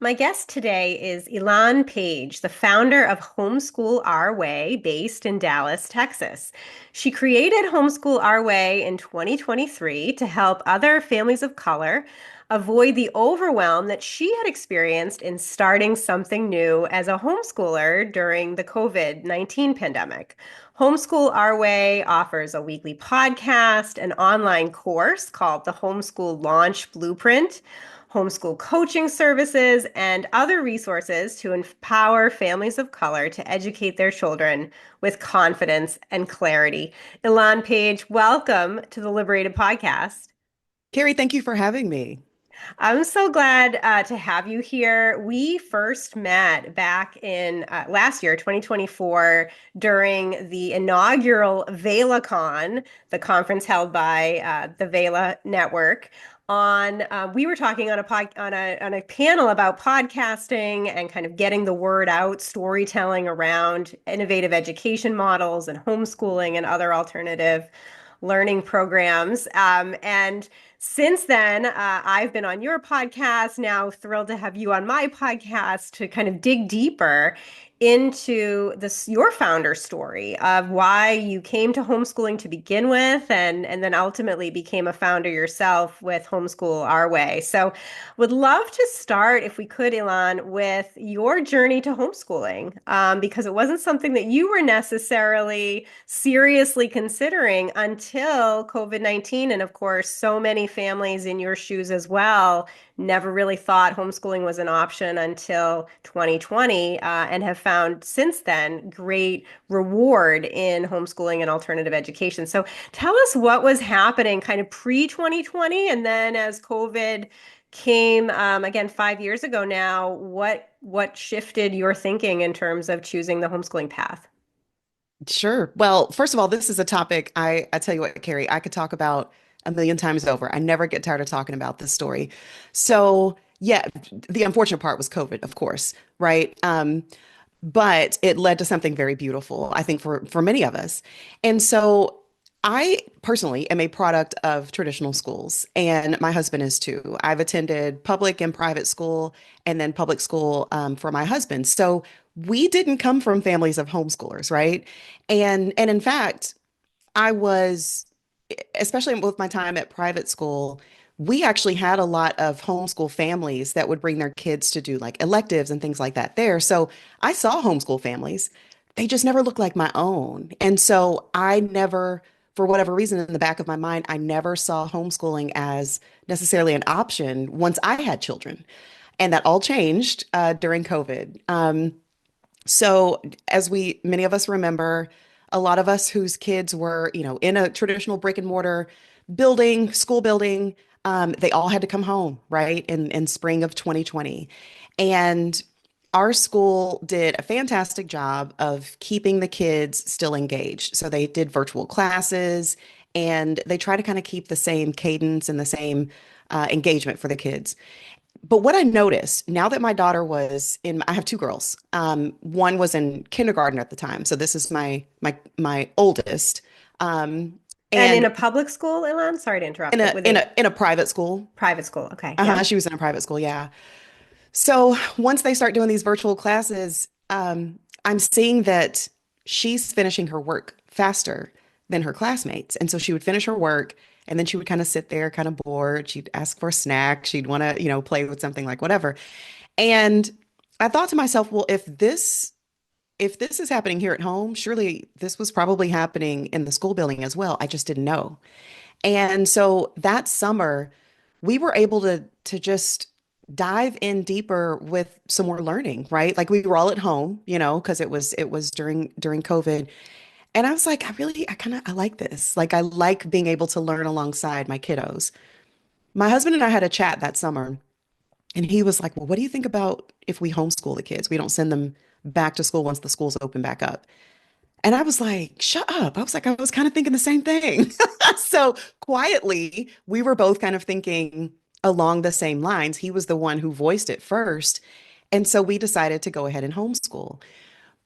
My guest today is Elan Page, the founder of Homeschool Our Way, based in Dallas, Texas. She created Homeschool Our Way in 2023 to help other families of color avoid the overwhelm that she had experienced in starting something new as a homeschooler during the COVID-19 pandemic. Homeschool Our Way offers a weekly podcast, an online course called the Homeschool Launch Blueprint, homeschool coaching services, and other resources to empower families of color to educate their children with confidence and clarity. Elan Page, welcome to the Liberated Podcast. Kerry, thank you for having me. I'm so glad to have you here. We first met back in last year, 2024, during the inaugural VelaCon, the conference held by the Vela Network. We were talking on a panel about podcasting and kind of getting the word out, storytelling around innovative education models and homeschooling and other alternative learning programs. And since then, I've been on your podcast, now thrilled to have you on my podcast to kind of dig deeper into your founder story of why you came to homeschooling to begin with and then ultimately became a founder yourself with Homeschool Our Way. So would love to start, if we could, Elan, with your journey to homeschooling, because it wasn't something that you were necessarily seriously considering until COVID-19. And of course, so many families in your shoes as well never really thought homeschooling was an option until 2020, and have found since then great reward in homeschooling and alternative education. So tell us what was happening kind of pre-2020, and then as COVID came, again 5 years ago now, what shifted your thinking in terms of choosing the homeschooling path? Sure. Well, first of all, this is a topic I tell you what, Carrie, I could talk about a million times over. I never get tired of talking about this story. So, yeah, the unfortunate part was COVID, of course, right? But it led to something very beautiful, I think, for many of us. And so I personally am a product of traditional schools, and my husband is too. I've attended public and private school, and then public school for my husband. So we didn't come from families of homeschoolers, right? And in fact, I was, especially with my time at private school, we actually had a lot of homeschool families that would bring their kids to do like electives and things like that there. So I saw homeschool families. They just never looked like my own. And so I never, for whatever reason in the back of my mind, I never saw homeschooling as necessarily an option once I had children. And that all changed during COVID. So, as many of us remember, a lot of us whose kids were, in a traditional brick and mortar building, school building, they all had to come home, right, in spring of 2020. And our school did a fantastic job of keeping the kids still engaged. So they did virtual classes and they try to kind of keep the same cadence and the same engagement for the kids. But what I noticed now that my daughter I have two girls. One was in kindergarten at the time, so this is my oldest. And in And a public school, Elan? Sorry to interrupt, in but a with in a a in a private school. private school. Okay. Yep. She was in a private school, yeah. So once they start doing these virtual classes, I'm seeing that she's finishing her work faster than her classmates. And so she would finish her work and then she would kind of sit there, kind of bored. She'd ask for a snack. She'd want to, play with something like whatever. And I thought to myself, well, if this is happening here at home, surely this was probably happening in the school building as well. I just didn't know. And so that summer, we were able to just dive in deeper with some more learning, right? Like we were all at home, because it was during COVID. And I was like, I like this. Like I like being able to learn alongside my kiddos. My husband and I had a chat that summer, and he was like, "Well, what do you think about if we homeschool the kids? We don't send them back to school once the schools open back up." And I was like, shut up. I was like, I was kind of thinking the same thing. So quietly, we were both kind of thinking along the same lines. He was the one who voiced it first. And so we decided to go ahead and homeschool.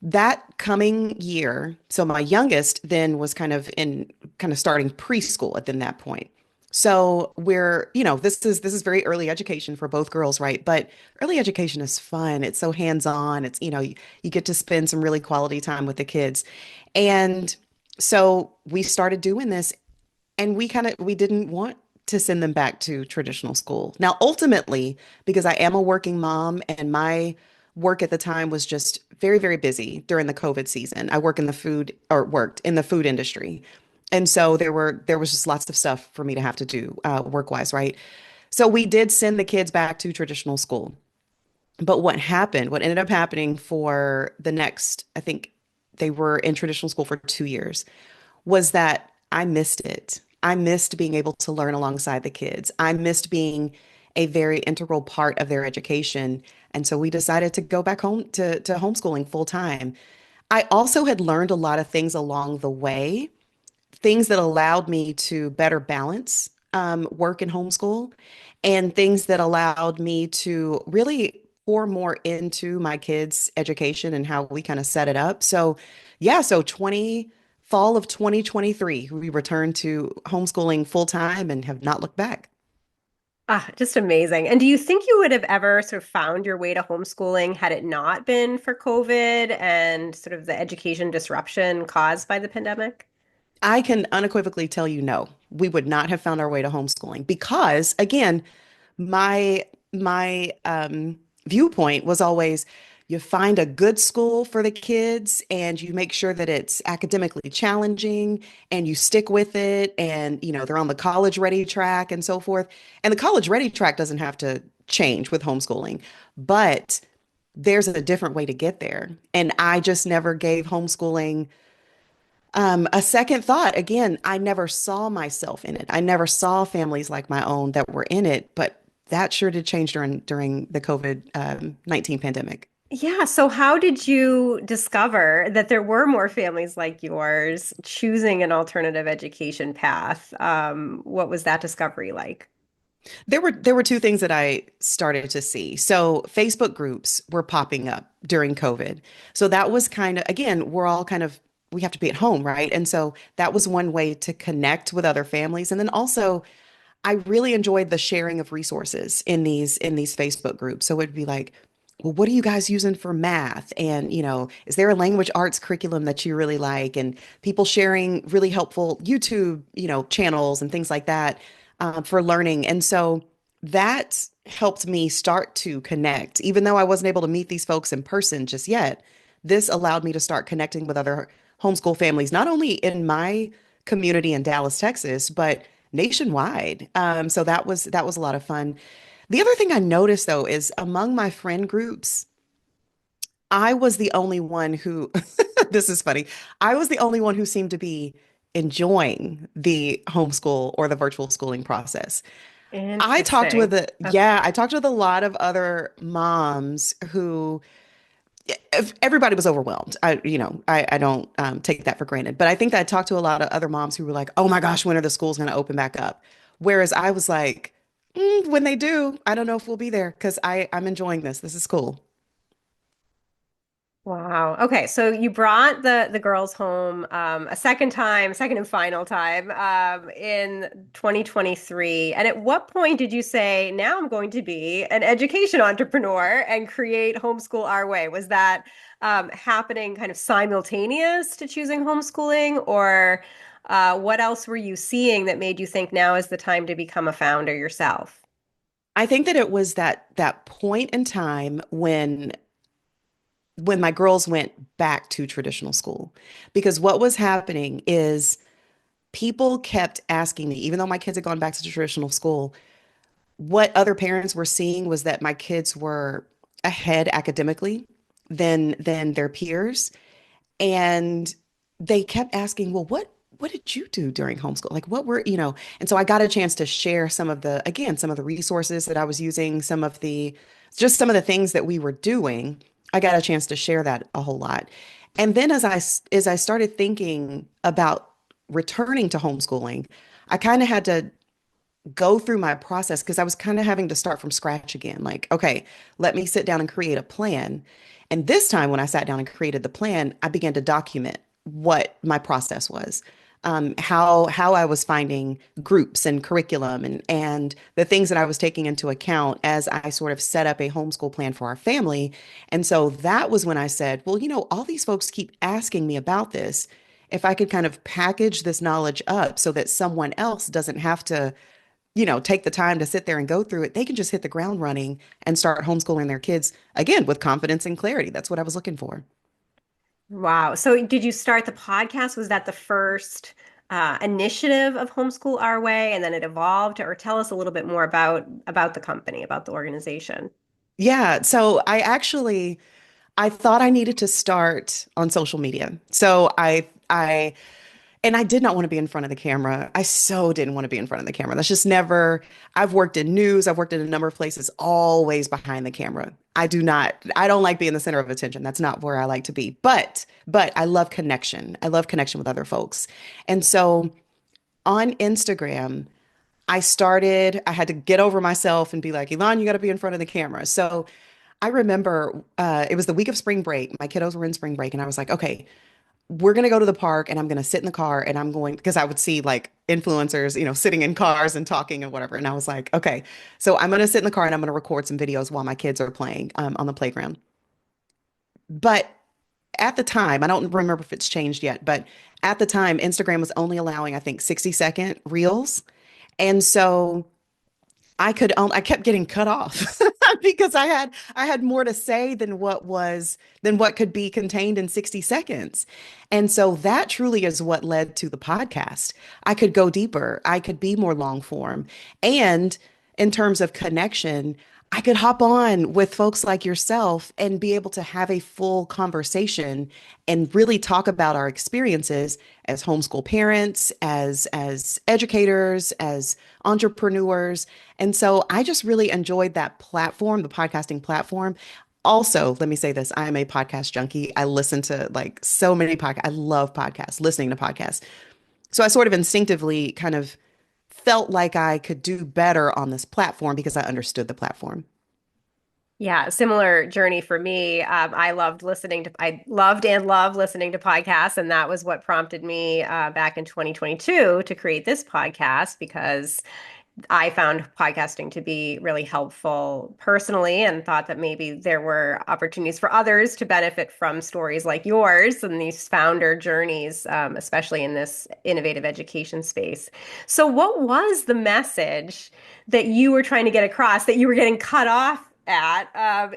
That coming year, so my youngest then was kind of starting preschool at then that point. So this is very early education for both girls, right? But early education is fun. It's so hands-on. You get to spend some really quality time with the kids. And so we started doing this and we didn't want to send them back to traditional school. Now, ultimately, because I am a working mom and my work at the time was just very, very busy during the COVID season. I worked in the food industry. And so there was just lots of stuff for me to have to do work-wise, right? So we did send the kids back to traditional school. But what ended up happening for the next, I think they were in traditional school for 2 years, was that I missed it. I missed being able to learn alongside the kids. I missed being a very integral part of their education. And so we decided to go back home to homeschooling full time. I also had learned a lot of things along the way, things that allowed me to better balance work and homeschool, and things that allowed me to really pour more into my kids' education and how we kind of set it up. So, yeah, so fall of 2023, we returned to homeschooling full time and have not looked back. Ah, just amazing. And do you think you would have ever sort of found your way to homeschooling had it not been for COVID and sort of the education disruption caused by the pandemic? I can unequivocally tell you no, we would not have found our way to homeschooling because, again, my viewpoint was always you find a good school for the kids and you make sure that it's academically challenging and you stick with it and they're on the college ready track and so forth. And the college ready track doesn't have to change with homeschooling, but there's a different way to get there. And I just never gave homeschooling a second thought. Again, I never saw myself in it. I never saw families like my own that were in it, but that sure did change during the COVID-19 pandemic. Yeah, so how did you discover that there were more families like yours choosing an alternative education path? What was that discovery like? There were two things that I started to see. So Facebook groups were popping up during COVID. So that was kind of, again, we have to be at home, right? And so that was one way to connect with other families. And then also I really enjoyed the sharing of resources in these Facebook groups. So it'd be like, well, what are you guys using for math? And, is there a language arts curriculum that you really like? And people sharing really helpful YouTube, channels and things like that for learning. And so that helped me start to connect. Even though I wasn't able to meet these folks in person just yet, this allowed me to start connecting with other homeschool families, not only in my community in Dallas, Texas, but nationwide. So that was a lot of fun. The other thing I noticed though is among my friend groups, I was the only one who, this is funny, I was the only one who seemed to be enjoying the homeschool or the virtual schooling process. Interesting. I talked with a lot of other moms who everybody was overwhelmed. I don't take that for granted, but I think that I talked to a lot of other moms who were like, "Oh my gosh, when are the schools going to open back up?" Whereas I was like, "When they do, I don't know if we'll be there because I'm enjoying this. This is cool." Wow. Okay, so you brought the girls home a second time, second and final time in 2023. And at what point did you say, now I'm going to be an education entrepreneur and create Homeschool Our Way? Was that happening kind of simultaneous to choosing homeschooling, or what else were you seeing that made you think now is the time to become a founder yourself? I think that it was that point in time when my girls went back to traditional school, because what was happening is people kept asking me, even though my kids had gone back to traditional school, what other parents were seeing was that my kids were ahead academically than their peers. And they kept asking, well, what did you do during homeschool? Like what were, and so I got a chance to share some of the resources that I was using, some of the things that we were doing. I got a chance to share that a whole lot. And then as I started thinking about returning to homeschooling, I kind of had to go through my process because I was kind of having to start from scratch again. Like, okay, let me sit down and create a plan. And this time, when I sat down and created the plan, I began to document what my process was. how I was finding groups and curriculum and the things that I was taking into account as I sort of set up a homeschool plan for our family. And so that was when I said, well, all these folks keep asking me about this. If I could kind of package this knowledge up so that someone else doesn't have to, take the time to sit there and go through it, they can just hit the ground running and start homeschooling their kids again with confidence and clarity. That's what I was looking for. Wow. So did you start the podcast? Was that the first initiative of Homeschool Our Way, and then it evolved? Or tell us a little bit more about the company, about the organization. Yeah, so I thought I needed to start on social media. So and I did not want to be in front of the camera. I so didn't want to be in front of the camera. That's just never, I've worked in news, I've worked in a number of places, always behind the camera. I don't like being the center of attention. That's not where I like to be. But I love connection. I love connection with other folks. And so on Instagram, I had to get over myself and be like, Elan, you got to be in front of the camera. So I remember it was the week of spring break. My kiddos were in spring break, and I was like, okay, we're going to go to the park and I'm going to sit in the car and I'm going, because I would see like influencers, sitting in cars and talking and whatever. And I was like, okay, so I'm going to sit in the car and I'm going to record some videos while my kids are playing on the playground. But at the time, I don't remember if it's changed yet, but at the time, Instagram was only allowing, I think, 60-second reels. And so I kept getting cut off because I had more to say than what could be contained in 60 seconds. And so that truly is what led to the podcast. I could go deeper. I could be more long form. And in terms of connection, I could hop on with folks like yourself and be able to have a full conversation and really talk about our experiences as homeschool parents, as educators, as entrepreneurs. And so I just really enjoyed that platform, the podcasting platform. Also, let me say this, I am a podcast junkie. I listen to like so many podcasts. I love podcasts, listening to podcasts. So I sort of instinctively kind of felt like I could do better on this platform because I understood the platform. Yeah, similar journey for me. I loved and love listening to podcasts, and that was what prompted me back in 2022 to create this podcast because I found podcasting to be really helpful personally and thought that maybe there were opportunities for others to benefit from stories like yours and these founder journeys, especially in this innovative education space. So, what was the message that you were trying to get across that you were getting cut off at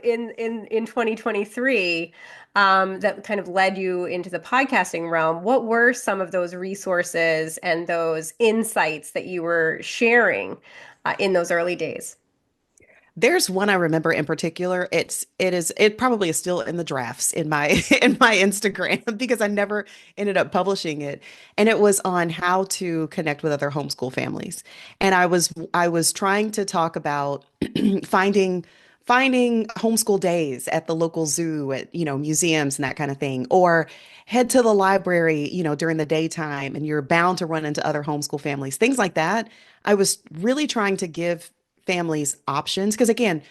in 2023? That kind of led you into the podcasting realm. What were some of those resources and those insights that you were sharing in those early days? There's one I remember in particular. It probably is still in the drafts in my in my Instagram because I never ended up publishing it. And it was on how to connect with other homeschool families. And I was trying to talk about finding finding homeschool days at the local zoo, at museums and that kind of thing, or head to the library during the daytime and you're bound to run into other homeschool families, things like that. I was really trying to give families options because again,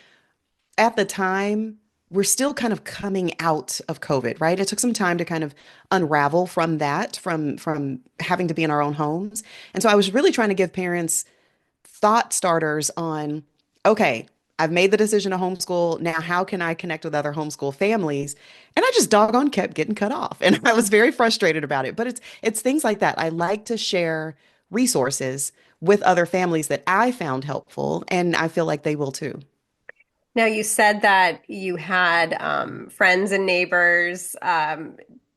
at the time we're still kind of coming out of COVID, right? It took some time to kind of unravel from that, from having to be in our own homes. And so I was really trying to give parents thought starters on, okay, I've made the decision to homeschool. Now, how can I connect with other homeschool families? And I just doggone kept getting cut off. And I was very frustrated about it. But it's things like that. I like to share resources with other families that I found helpful, and I feel like they will too. Now, you said that you had friends and neighbors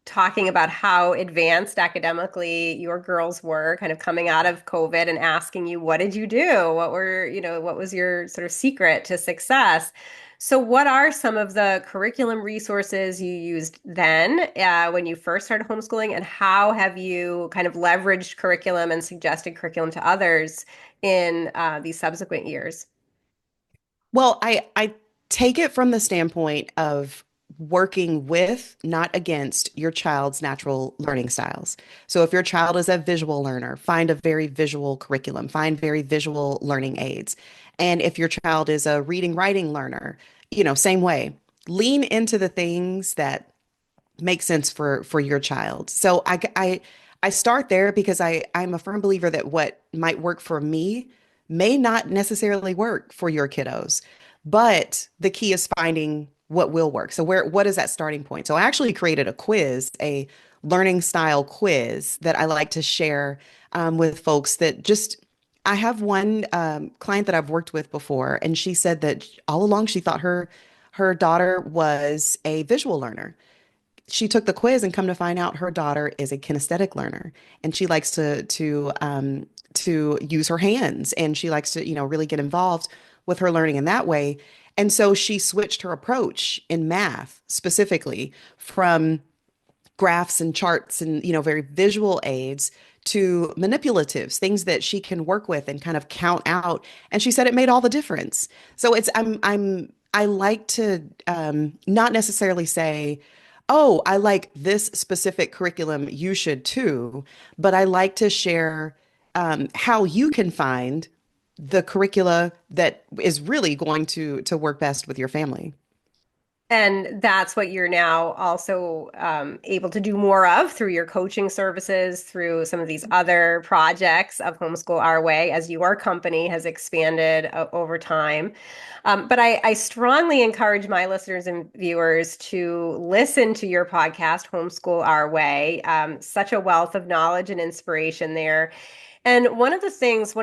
talking about how advanced academically your girls were, kind of coming out of COVID and asking you, what did you do? What was your sort of secret to success? So, what are some of the curriculum resources you used then when you first started homeschooling, and how have you kind of leveraged curriculum and suggested curriculum to others in these subsequent years? Well, I take it from the standpoint of working with, not against your child's natural learning styles. So if your child is a visual learner, find a very visual curriculum, find very visual learning aids. And if your child is a reading, writing learner, same way. Lean into the things that make sense for your child. So I start there because I'm a firm believer that what might work for me may not necessarily work for your kiddos. But the key is finding what will work. So what is that starting point? So I actually created a quiz, a learning style quiz that I like to share with folks that just I have one client that I've worked with before, and she said that all along she thought her daughter was a visual learner. She took the quiz and come to find out her daughter is a kinesthetic learner, and she likes to use her hands, and she likes to, really get involved with her learning in that way. And so she switched her approach in math specifically from graphs and charts and, very visual aids to manipulatives, things that she can work with and kind of count out. And she said it made all the difference. So I like to not necessarily say, oh, I like this specific curriculum, you should too, but I like to share how you can find the curricula that is really going to work best with your family. And that's what you're now also able to do more of through your coaching services, through some of these other projects of Homeschool Our Way, as your company has expanded over time. But I strongly encourage my listeners and viewers to listen to your podcast, Homeschool Our Way. Such a wealth of knowledge and inspiration there. And one of the themes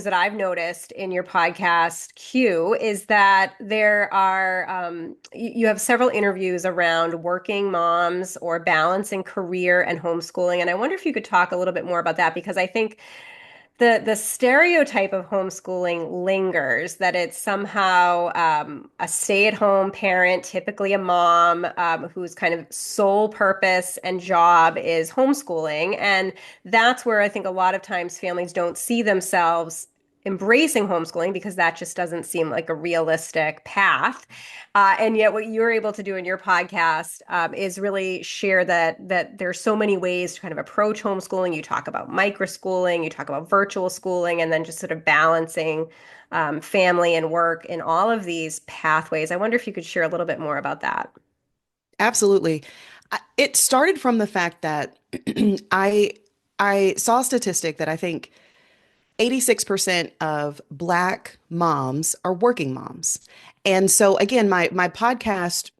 that I've noticed in your podcast, Q, is that there are, you have several interviews around working moms or balancing career and homeschooling. And I wonder if you could talk a little bit more about that, because I think the stereotype of homeschooling lingers, that it's somehow a stay-at-home parent, typically a mom, whose kind of sole purpose and job is homeschooling. And that's where I think a lot of times families don't see themselves embracing homeschooling, because that just doesn't seem like a realistic path. And yet, what you're able to do in your podcast is really share that there's so many ways to kind of approach homeschooling. You talk about microschooling, you talk about virtual schooling, and then just sort of balancing family and work in all of these pathways. I wonder if you could share a little bit more about that. Absolutely. It started from the fact that I I saw a statistic that I think 86% of Black moms are working moms. And so again, my podcast,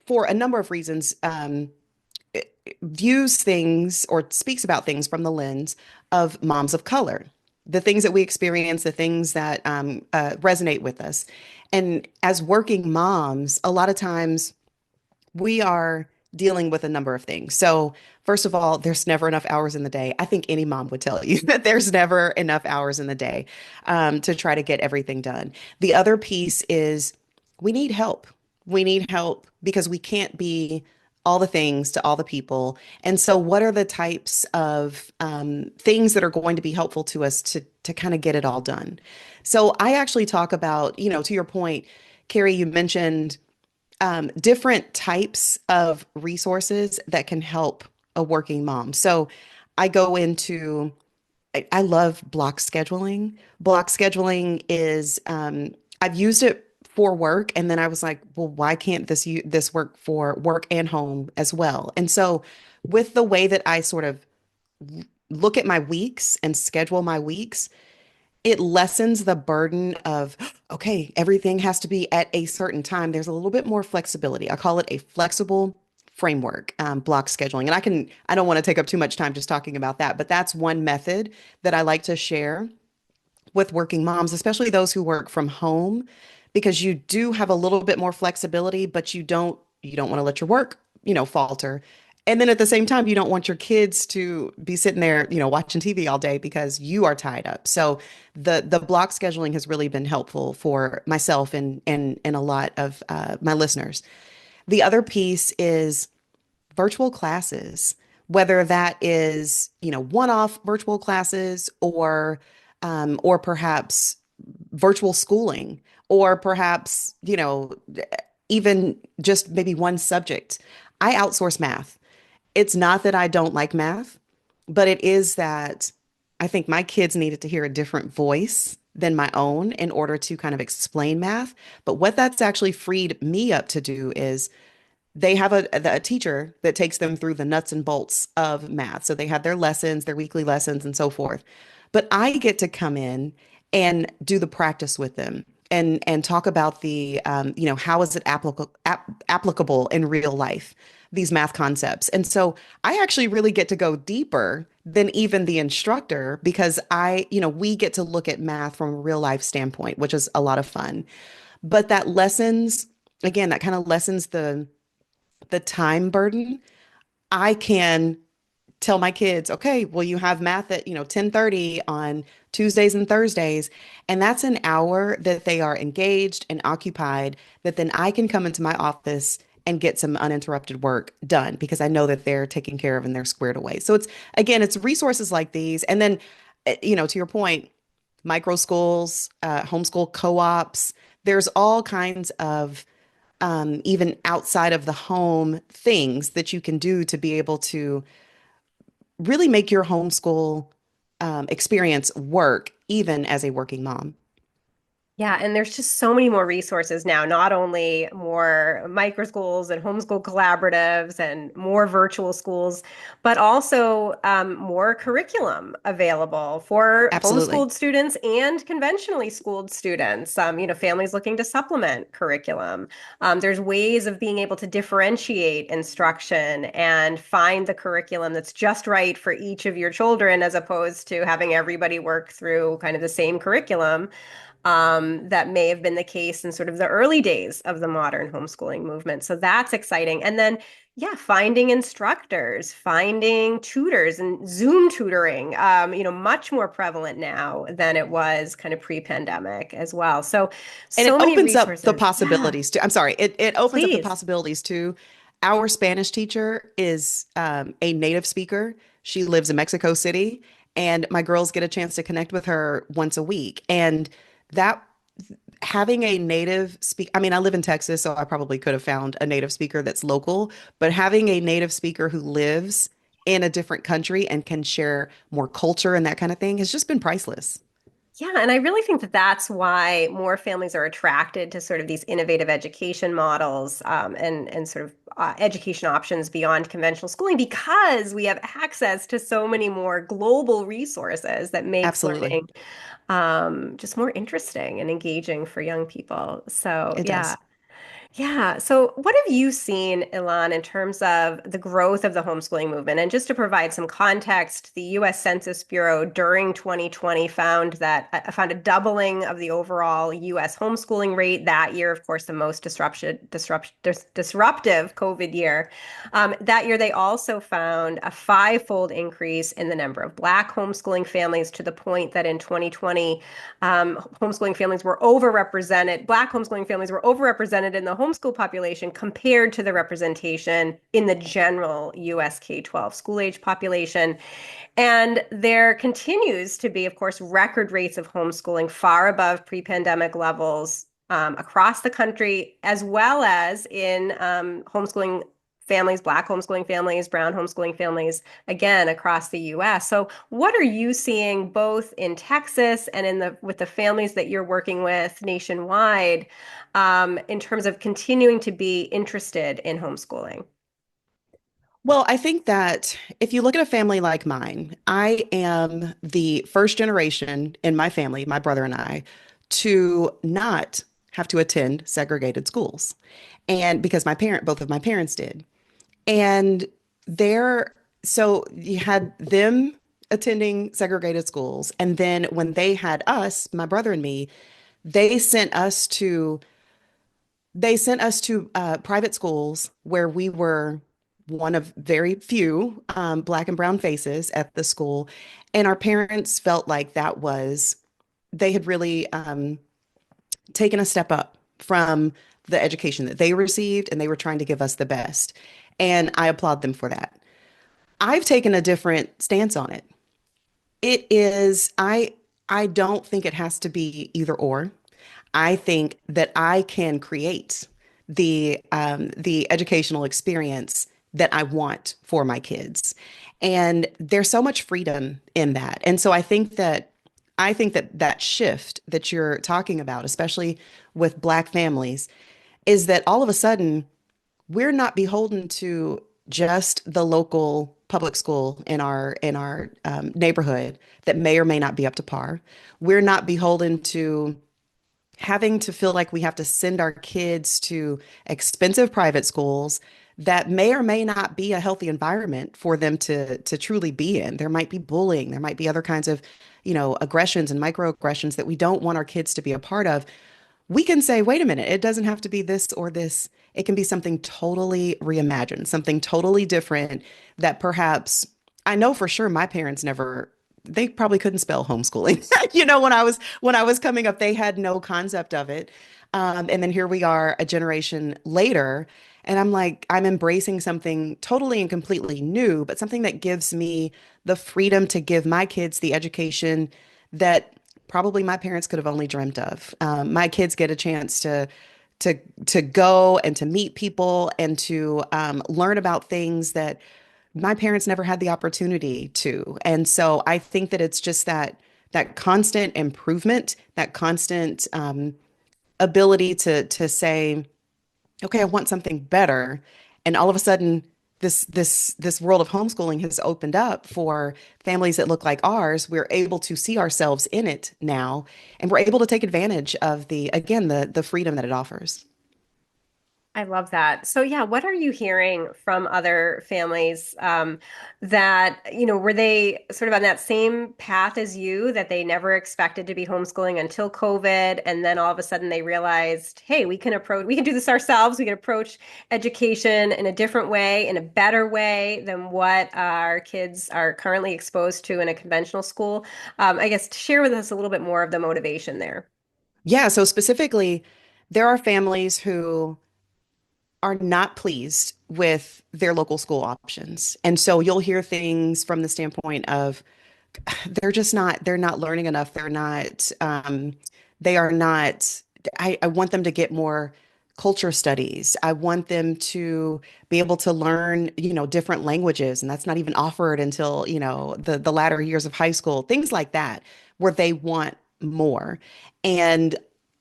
for a number of reasons, views things or speaks about things from the lens of moms of color, the things that we experience, the things that resonate with us. And as working moms, a lot of times we are dealing with a number of things. So, first of all, there's never enough hours in the day. I think any mom would tell you that there's never enough hours in the day to try to get everything done. The other piece is we need help. We need help because we can't be all the things to all the people. And so, what are the types of things that are going to be helpful to us to kind of get it all done? So, I actually talk about, to your point, Kerry, you mentioned different types of resources that can help a working mom. So I go into, I love block scheduling. Block scheduling is, I've used it for work, and then I was like, well, why can't this work for work and home as well? And so with the way that I sort of look at my weeks and schedule my weeks, it lessens the burden of, okay, everything has to be at a certain time. There's a little bit more flexibility. I call it a flexible framework, block scheduling. And I don't want to take up too much time just talking about that, but that's one method that I like to share with working moms, especially those who work from home, because you do have a little bit more flexibility, but you don't want to let your work, falter. And then at the same time, you don't want your kids to be sitting there, watching TV all day because you are tied up. So the block scheduling has really been helpful for myself and a lot of my listeners. The other piece is virtual classes, whether that is, one-off virtual classes or perhaps virtual schooling, or perhaps, even just maybe one subject. I outsource math. It's not that I don't like math, but it is that I think my kids needed to hear a different voice than my own in order to kind of explain math. But what that's actually freed me up to do is they have a teacher that takes them through the nuts and bolts of math. So they have their lessons, their weekly lessons, and so forth. But I get to come in and do the practice with them and talk about how is it applicable in real life, these math concepts. And so I actually really get to go deeper than even the instructor because we get to look at math from a real life standpoint, which is a lot of fun. But that kind of lessens the time burden. I can tell my kids, okay, well, you have math at, 10:30 on Tuesdays and Thursdays. And that's an hour that they are engaged and occupied that then I can come into my office and get some uninterrupted work done because I know that they're taken care of and they're squared away. So it's resources like these. And then, to your point, micro schools, homeschool co-ops, there's all kinds of even outside of the home things that you can do to be able to really make your homeschool experience work, even as a working mom. Yeah, and there's just so many more resources now, not only more micro schools and homeschool collaboratives and more virtual schools, but also more curriculum available for Absolutely. homeschooled students and conventionally schooled students. Families looking to supplement curriculum. There's ways of being able to differentiate instruction and find the curriculum that's just right for each of your children, as opposed to having everybody work through kind of the same curriculum that may have been the case in sort of the early days of the modern homeschooling movement. So that's exciting. And then, yeah, finding instructors, finding tutors and Zoom tutoring, much more prevalent now than it was kind of pre-pandemic as well. So, And it so many opens up the resources. Yeah, possibilities too. I'm sorry, it opens up the please. possibilities too. Our Spanish teacher is a native speaker. She lives in Mexico City, and my girls get a chance to connect with her once a week. And that having a native speak, I mean, I live in Texas, so I probably could have found a native speaker that's local, but having a native speaker who lives in a different country and can share more culture and that kind of thing has just been priceless. Yeah, and I really think that that's why more families are attracted to sort of these innovative education models and sort of education options beyond conventional schooling because we have access to so many more global resources that makes Absolutely. learning just more interesting and engaging for young people. So It yeah, does. yeah. So, what have you seen, Elan, in terms of the growth of the homeschooling movement? And just to provide some context, the U.S. Census Bureau during 2020 found a doubling of the overall U.S. homeschooling rate that year. Of course, the most disruptive COVID year. That year, they also found a fivefold increase in the number of Black homeschooling families to the point that in 2020, homeschooling families were overrepresented, Black homeschooling families were overrepresented in the homeschool population compared to the representation in the general US K-12 school age population. And there continues to be, of course, record rates of homeschooling far above pre-pandemic levels across the country, as well as in homeschooling families, Black homeschooling families, brown homeschooling families, again, across the US. So what are you seeing both in Texas and with the families that you're working with nationwide in terms of continuing to be interested in homeschooling? Well, I think that if you look at a family like mine, I am the first generation in my family, my brother and I, to not have to attend segregated schools. And because both of my parents did. And there, so you had them attending segregated schools. And then when they had us, my brother and me, they sent us to private schools where we were one of very few Black and brown faces at the school. And our parents felt like they had really taken a step up from the education that they received, and they were trying to give us the best. And I applaud them for that. I've taken a different stance on it. It is, I don't think it has to be either or. I think that I can create the educational experience that I want for my kids. And there's so much freedom in that. And so I think that that shift that you're talking about, especially with Black families, is that all of a sudden we're not beholden to just the local public school in our neighborhood that may or may not be up to par. We're not beholden to having to feel like we have to send our kids to expensive private schools that may or may not be a healthy environment for them to truly be in. There might be bullying, there might be other kinds of, aggressions and microaggressions that we don't want our kids to be a part of. We can say, wait a minute, it doesn't have to be this or this. It can be something totally reimagined, something totally different that perhaps I know for sure my parents never, they probably couldn't spell homeschooling. When I was coming up, they had no concept of it. And then here we are a generation later, and I'm like, I'm embracing something totally and completely new, but something that gives me the freedom to give my kids the education that probably my parents could have only dreamt of. My kids get a chance to go and to meet people and to learn about things that my parents never had the opportunity to. And so I think that it's just that constant improvement, that constant ability to say, okay, I want something better. And all of a sudden, this world of homeschooling has opened up for families that look like ours. We're able to see ourselves in it now, and we're able to take advantage of the freedom that it offers. I love that. So yeah, what are you hearing from other families that, were they sort of on that same path as you, that they never expected to be homeschooling until COVID, and then all of a sudden they realized, hey, we can do this ourselves. We can approach education in a different way, in a better way than what our kids are currently exposed to in a conventional school. I guess share with us a little bit more of the motivation there. Yeah, so specifically, there are families who are not pleased with their local school options. And so you'll hear things from the standpoint of they're not learning enough. They are not, I want them to get more culture studies. I want them to be able to learn, different languages. And that's not even offered until, the latter years of high school, things like that, where they want more. And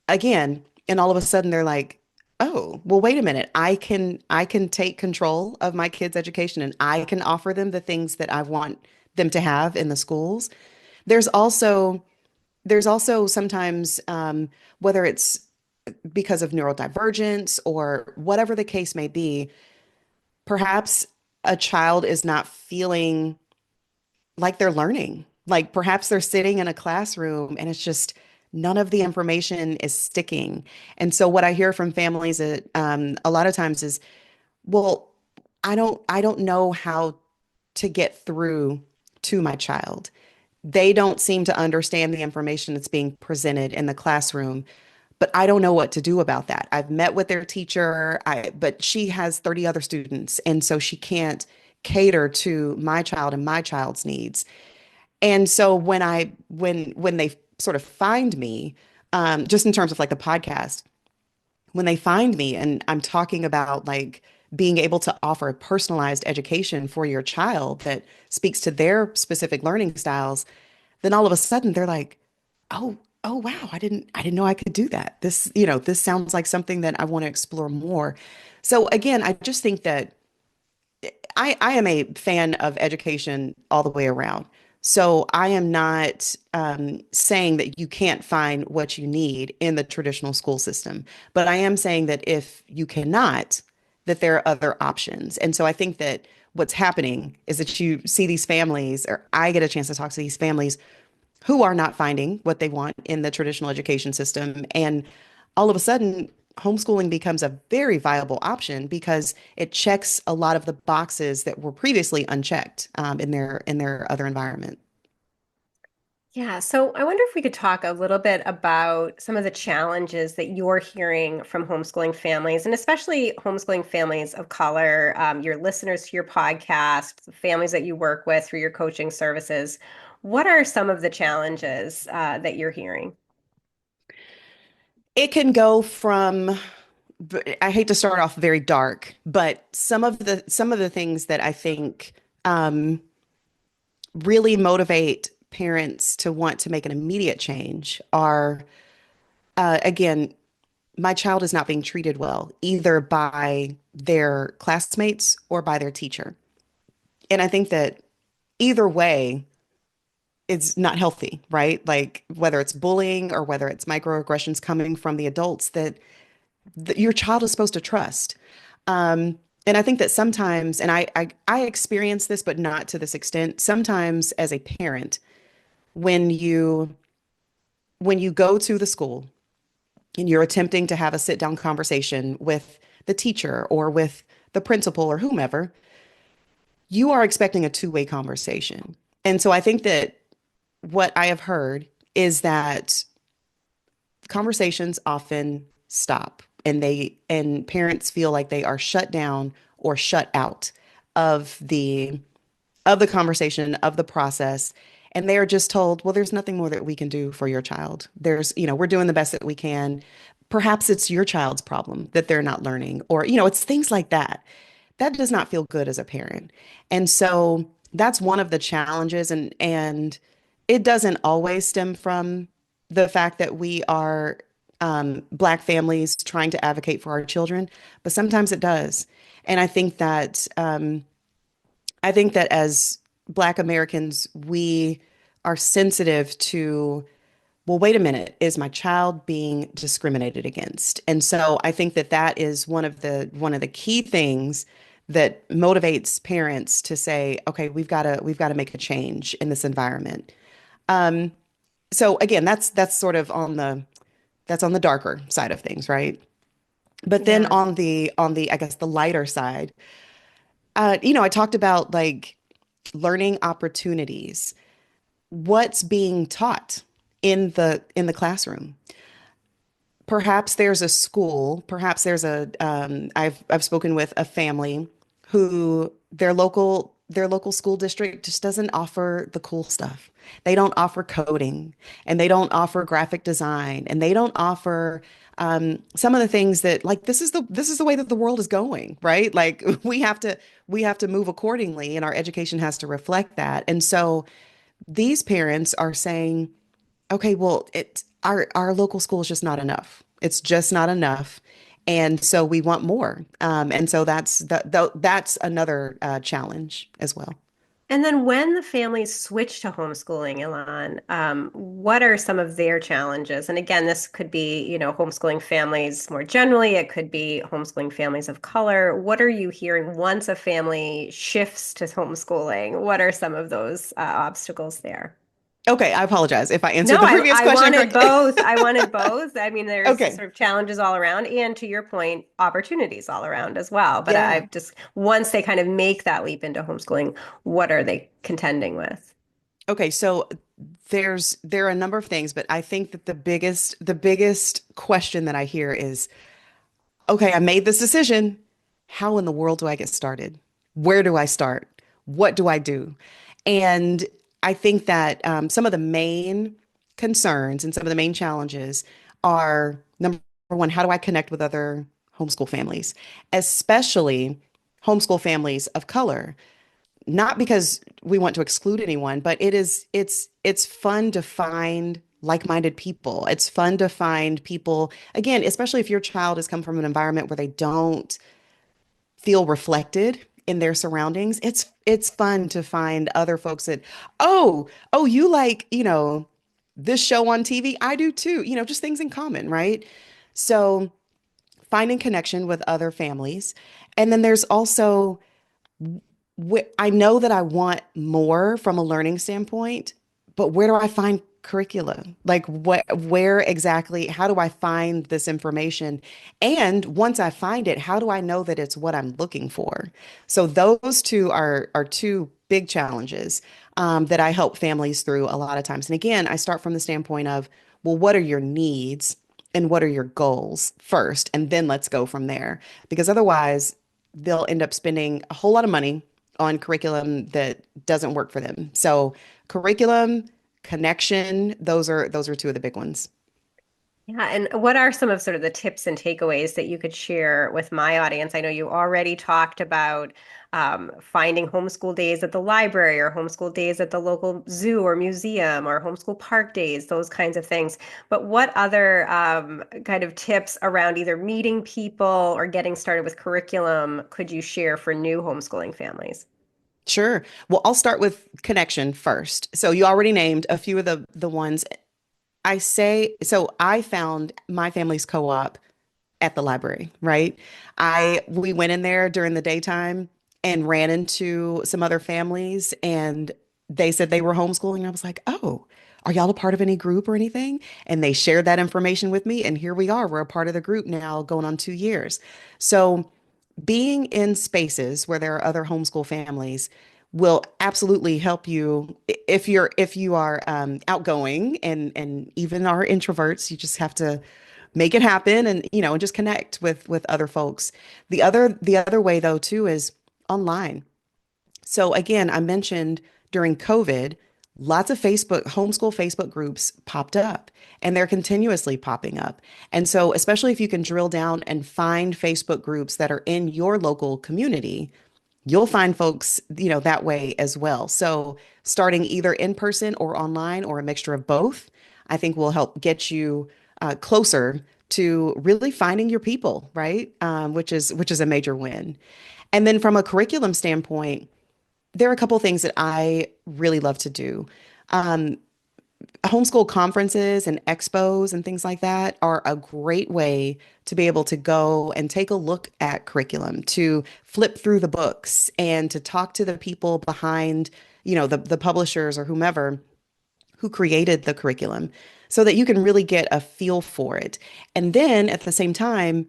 again, and all of a sudden they're like, oh, well, wait a minute. I can take control of my kids' education and I can offer them the things that I want them to have in the schools. There's also there's also sometimes whether it's because of neurodivergence or whatever the case may be, perhaps a child is not feeling like they're learning. Like perhaps they're sitting in a classroom and it's just none of the information is sticking. And so what I hear from families a lot of times is, well, I don't know how to get through to my child. They don't seem to understand the information that's being presented in the classroom, but I don't know what to do about that. I've met with their teacher, but she has 30 other students, and so she can't cater to my child and my child's needs. And so when they sort of find me, just in terms of like the podcast, when they find me and I'm talking about like being able to offer personalized education for your child that speaks to their specific learning styles, then all of a sudden they're like, "Oh, oh wow, I didn't know I could do that. This sounds like something that I want to explore more." So again, I just think that I am a fan of education all the way around. So I am not saying that you can't find what you need in the traditional school system, but I am saying that if you cannot, that there are other options. And so I think that what's happening is that you see these families, or I get a chance to talk to these families who are not finding what they want in the traditional education system. And all of a sudden, homeschooling becomes a very viable option because it checks a lot of the boxes that were previously unchecked in their other environment. Yeah, so I wonder if we could talk a little bit about some of the challenges that you're hearing from homeschooling families, and especially homeschooling families of color, your listeners to your podcast, the families that you work with through your coaching services. What are some of the challenges that you're hearing? It can go from, I hate to start off very dark, but some of the things that I think really motivate parents to want to make an immediate change are again my child is not being treated well, either by their classmates or by their teacher. And I think that either way, it's not healthy, right? Like whether it's bullying or whether it's microaggressions coming from the adults that your child is supposed to trust. And I think that sometimes, and I experience this, but not to this extent. Sometimes as a parent, when you go to the school and you're attempting to have a sit down conversation with the teacher or with the principal or whomever, you are expecting a two-way conversation. And so I think that what I have heard is that conversations often stop and parents feel like they are shut down or shut out of the conversation, of the process, and they are just told, well, there's nothing more that we can do for your child. We're doing the best that we can. Perhaps it's your child's problem that they're not learning, or it's things like that. That does not feel good as a parent. And so that's one of the challenges, and it doesn't always stem from the fact that we are Black families trying to advocate for our children, but sometimes it does. And I think that as Black Americans, we are sensitive to, well, wait a minute, is my child being discriminated against? And so I think that that is one of the key things that motivates parents to say, okay, we've got to make a change in this environment. Um, so again, that's sort of on the darker side of things, right? But then Yeah. on the I guess the lighter side, I talked about like learning opportunities. What's being taught in the classroom? Perhaps there's a school, perhaps there's I've spoken with a family who their local school district just doesn't offer the cool stuff. They don't offer coding, and they don't offer graphic design, and they don't offer some of the things that, like, this is the way that the world is going, right? Like we have to move accordingly, and our education has to reflect that. And so these parents are saying, okay, well, our local school is just not enough. It's just not enough. And so we want more. And so that's another challenge as well. And then when the families switch to homeschooling, Elan, what are some of their challenges? And again, this could be, homeschooling families more generally. It could be homeschooling families of color. What are you hearing once a family shifts to homeschooling? What are some of those obstacles there? Okay, I apologize if I No, answered the previous I question wanted correctly. both. I wanted both. I mean, there's Okay. sort of challenges all around, and to your point, opportunities all around as well. But Yeah. I've just, once they kind of make that leap into homeschooling, what are they contending with? Okay, so there are a number of things, but I think that the biggest question that I hear is, okay, I made this decision. How in the world do I get started? Where do I start? What do I do? And I think that some of the main concerns and some of the main challenges are number one, how do I connect with other homeschool families, especially homeschool families of color? Not because we want to exclude anyone, but it's fun to find like-minded people. It's fun to find people, again, especially if your child has come from an environment where they don't feel reflected in their surroundings. It's fun to find other folks that, oh, you like, this show on TV. I do too. Just things in common, right? So finding connection with other families. And then there's also I know that I want more from a learning standpoint, but where do I find curriculum? Like where exactly, how do I find this information? And once I find it, how do I know that it's what I'm looking for? So those two are two big challenges that I help families through a lot of times. And again, I start from the standpoint of, well, what are your needs and what are your goals first? And then let's go from there. Because otherwise, they'll end up spending a whole lot of money on curriculum that doesn't work for them. So curriculum, connection, those are two of the big ones. Yeah, and what are some of sort of the tips and takeaways that you could share with my audience? I know you already talked about finding homeschool days at the library or homeschool days at the local zoo or museum or homeschool park days, those kinds of things. But what other kind of tips around either meeting people or getting started with curriculum could you share for new homeschooling families? Sure. Well, I'll start with connection first. So you already named a few of the ones. I say, so I found my family's co-op at the library, right? We went in there during the daytime and ran into some other families and they said they were homeschooling. I was like, "Oh, are y'all a part of any group or anything?" And they shared that information with me and here we are. We're a part of the group now going on 2 years. So being in spaces where there are other homeschool families will absolutely help you if you are outgoing and even are introverts. You just have to make it happen and and just connect with other folks. The other way though too is online. So again, I mentioned during COVID, lots of homeschool Facebook groups popped up and they're continuously popping up. And so, especially if you can drill down and find Facebook groups that are in your local community, you'll find folks, that way as well. So, starting either in person or online or a mixture of both, I think will help get you closer to really finding your people, right? Which is a major win. And then from a curriculum standpoint, there are a couple things that I really love to do. Um, Homeschool conferences and expos and things like that are a great way to be able to go and take a look at curriculum, to flip through the books and to talk to the people behind, the publishers or whomever who created the curriculum so that you can really get a feel for it. And then at the same time,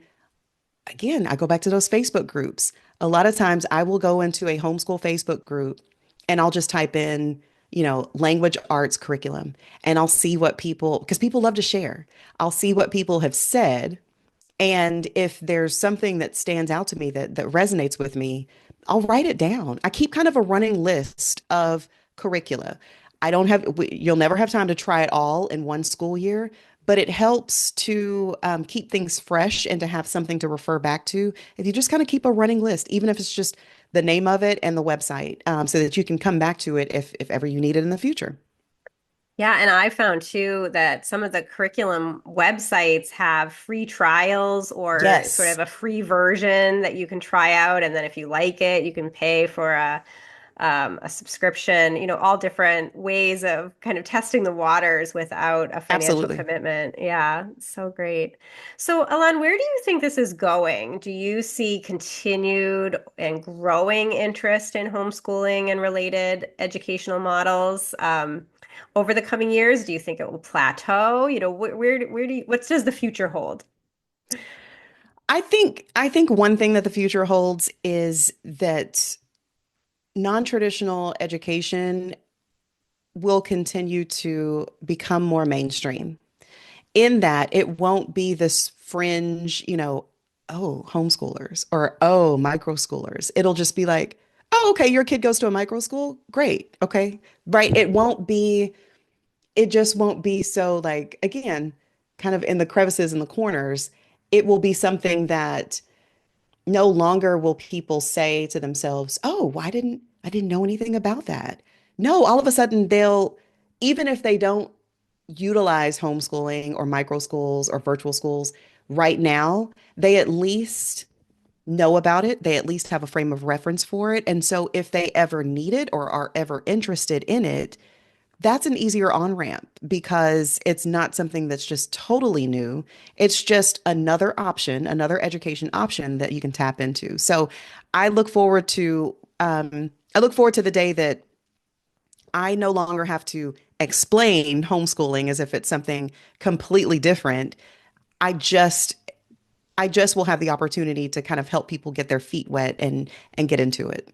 again, I go back to those Facebook groups. A lot of times I will go into a homeschool Facebook group and I'll just type in, language arts curriculum and I'll see what because people love to share. I'll see what people have said. And if there's something that stands out to me that resonates with me, I'll write it down. I keep kind of a running list of curricula. You'll never have time to try it all in one school year, but it helps to keep things fresh and to have something to refer back to. If you just kind of keep a running list, even if it's just the name of it and the website, so that you can come back to it if ever you need it in the future. Yeah, and I found too that some of the curriculum websites have free trials or sort of Yes, a free version that you can try out, and then if you like it, you can pay for a subscription. All different ways of kind of testing the waters without a financial absolutely. commitment. Yeah, so great. So, Elan, where do you think this is going? Do you see continued and growing interest in homeschooling and related educational models? Over the coming years, do you think it will plateau? Where do you, what does the future hold? I think one thing that the future holds is that non-traditional education will continue to become more mainstream in that it won't be this fringe, oh, homeschoolers or oh, micro schoolers. It'll just be like, oh, okay, your kid goes to a micro school. Great. Okay. Right. It just won't be so like, again, kind of in the crevices and the corners. It will be something that no longer will people say to themselves, "Oh, why didn't I didn't know anything about that?" No, all of a sudden even if they don't utilize homeschooling or micro schools or virtual schools right now, they at least know about it. They at least have a frame of reference for it. And so if they ever need it or are ever interested in it, that's an easier on-ramp because it's not something that's just totally new. It's just another option, another education option that you can tap into. So I look forward to the day that I no longer have to explain homeschooling as if it's something completely different. I just I just will have the opportunity to kind of help people get their feet wet and get into it.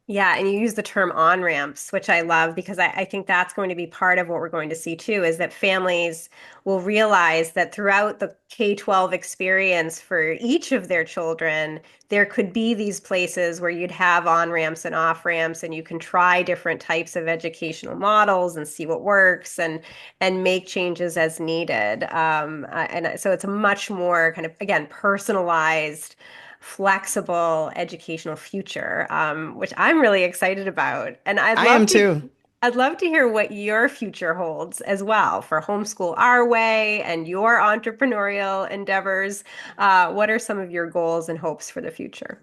Yeah, and you use the term on-ramps, which I love because I think that's going to be part of what we're going to see too, is that families will realize that throughout the K-12 experience for each of their children, there could be these places where you'd have on-ramps and off-ramps, and you can try different types of educational models and see what works and make changes as needed. And so it's a much more kind of, again, personalized flexible educational future, which I'm really excited about. And I am too. I'd love to hear what your future holds as well for Homeschool Our Way and your entrepreneurial endeavors. What are some of your goals and hopes for the future?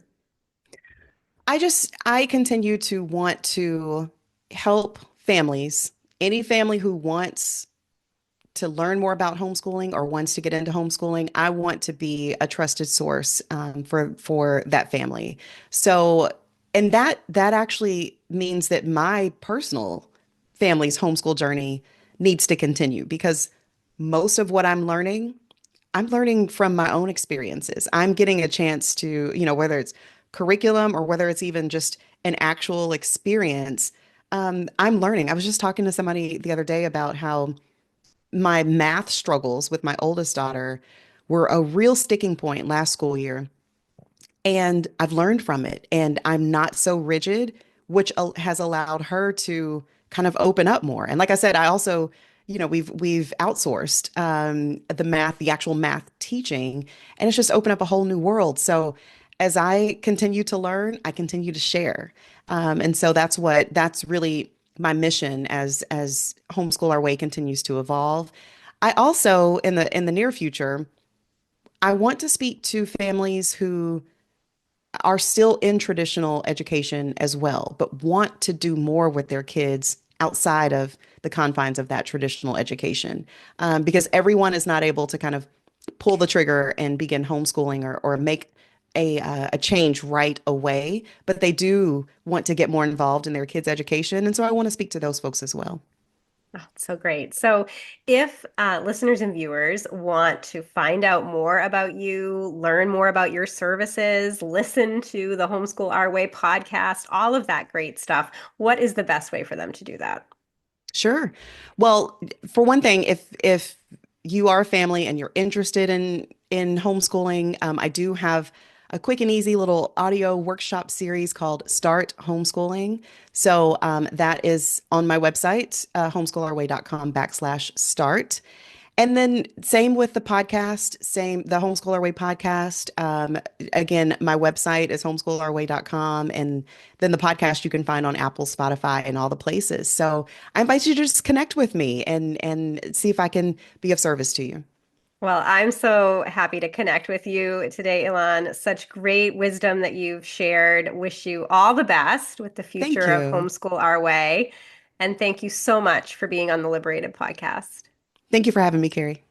I continue to want to help families, any family who wants to learn more about homeschooling or wants to get into homeschooling. I want to be a trusted source for that family. So, and that actually means that my personal family's homeschool journey needs to continue because most of what I'm learning from my own experiences. I'm getting a chance to, whether it's curriculum or whether it's even just an actual experience, I'm learning. I was just talking to somebody the other day about how my math struggles with my oldest daughter were a real sticking point last school year. And I've learned from it. And I'm not so rigid, which has allowed her to kind of open up more. And like I said, I also, we've outsourced the actual math teaching, and it's just opened up a whole new world. So as I continue to learn, I continue to share. And so that's really my mission as Homeschool Our Way continues to evolve. I also, in the near future, I want to speak to families who are still in traditional education as well, but want to do more with their kids outside of the confines of that traditional education. Because everyone is not able to kind of pull the trigger and begin homeschooling or make a change right away, but they do want to get more involved in their kids' education. And so I want to speak to those folks as well. Oh, so great. So, if listeners and viewers want to find out more about you, learn more about your services, listen to the Homeschool Our Way podcast, all of that great stuff, what is the best way for them to do that? Sure. Well, for one thing, if you are a family and you're interested in homeschooling, I do have a quick and easy little audio workshop series called Start Homeschooling. So that is on my website, homeschoolourway.com/start. And then same with the podcast, same the Homeschool Our Way podcast. Again, my website is homeschoolourway.com. And then the podcast you can find on Apple, Spotify, and all the places. So I invite you to just connect with me and see if I can be of service to you. Well, I'm so happy to connect with you today, Elan. Such great wisdom that you've shared. Wish you all the best with the Thank future of you. Homeschool Our Way. And thank you so much for being on the Liberated podcast. Thank you for having me, Kerry.